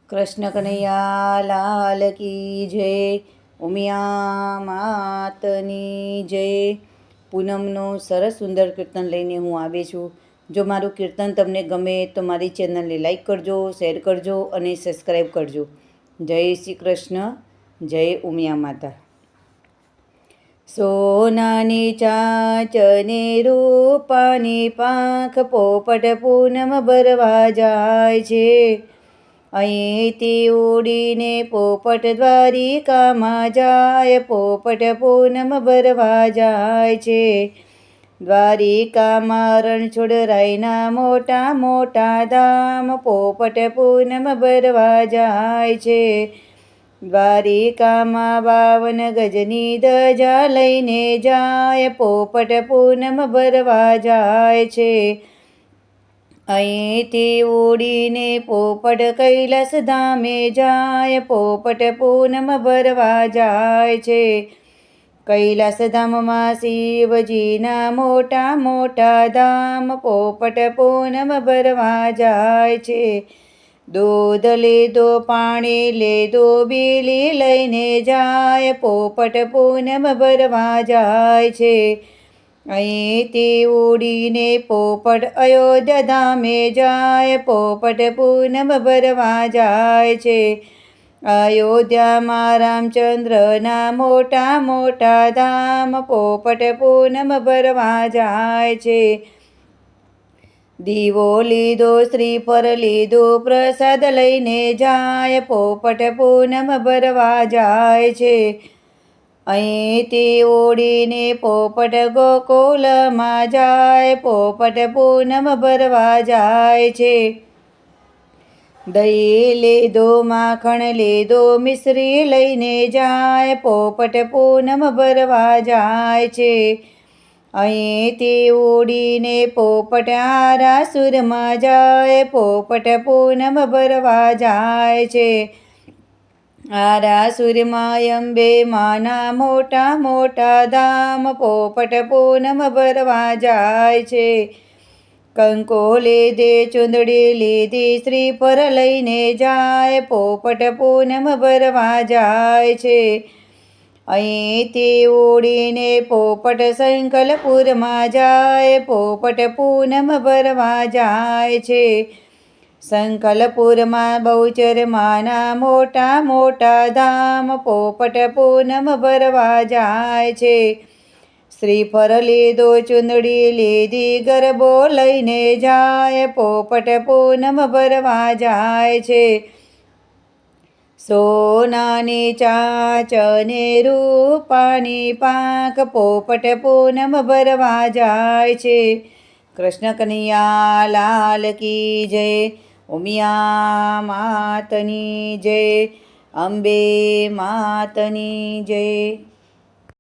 કૃષ્ણ કનૈયા લાલ કી જય. ઉમિયા માતની જય. પૂનમનો સરસ સુંદર કીર્તન લઈને હું આવી છું. જો મારું કીર્તન તમને ગમે તો મારી ચેનલને લાઈક કરજો, શેર કરજો અને સબસ્ક્રાઈબ કરજો. જય શ્રી કૃષ્ણ. જય ઉમિયા માતા. સોનાની ચાંચને રૂપાની પાંખ પોપટ પૂનમ ભરવા જાય છે. અહીંથી ઉડીને પોપટ દ્વારિકામાં જાય, પોપટ પૂનમ ભરવા જાય છે. દ્વારિકામાં રણછોડરાયના મોટા મોટા ધામ, પોપટ પૂનમ ભરવા જાય છે. દ્વારિકામાં 52 ગજની ધજા લઈને જાય, પોપટ પૂનમ ભરવા જાય છે. અહીંથી ઉડીને પોપટ કૈલાસ ધામે જાય, પોપટ પૂનમ ભરવા જાય છે. કૈલાસ ધામમાં શિવજીના મોટા મોટા ધામ, પોપટ પૂનમ ભરવા જાય છે. દૂધ લીધો, પાણી લીધો, બીલી લઈને જાય, પોપટ પૂનમ ભરવા જાય છે. અહીંથી ઉડીને પોપટ અયોધ્યા ધામે જાય, પોપટ પૂનમ ભરવા જાય છે. અયોધ્યામાં રામચંદ્રના મોટા મોટા ધામ, પોપટ પૂનમ ભરવા જાય છે. દીવો લીધો, શ્રીફળ લીધું, પ્રસાદ લઈને જાય, પોપટ પૂનમ ભરવા જાય છે. અહીંથી ઉડીને પોપટ ગોકુલમાં જાય, પોપટ પૂનમ ભરવા જાય છે. દહીં લીધો, માખણ લીધો, મિશ્રી લઈને જાય, પોપટ પૂનમ ભરવા જાય છે. અહીંથી ઉડીને પોપટ આરાસુરમાં જાય, પોપટ પૂનમ ભરવા જાય છે. આરાસુરમાં અંબે માના મોટા મોટા ધામ, પોપટ પૂનમ ભરવા જાય છે. કંકો લીધે, ચૂંદડી લીધી, શ્રીફળ લઈને જાય, પોપટ પૂનમ ભરવા જાય છે. અહીંથી ઉડીને પોપટ સંકલપુરમાં જાય, પોપટ પૂનમ ભરવા જાય છે. સંકલપુરમાં બહુચર માના મોટા મોટા ધામ, પોપટ પૂનમ ભરવા જાય છે. શ્રીફળ લીધો, ચૂંદડી લીધી, ગરબો લઈને જાય, પોપટ પૂનમ ભરવા જાય છે. સોનાની ચાંચને રૂપાની પાંખ, પોપટ પૂનમ ભરવા જાય છે. કૃષ્ણ કનૈયા લાલ કી જય. ઉમિયા માતની જય. અંબે માતની જય.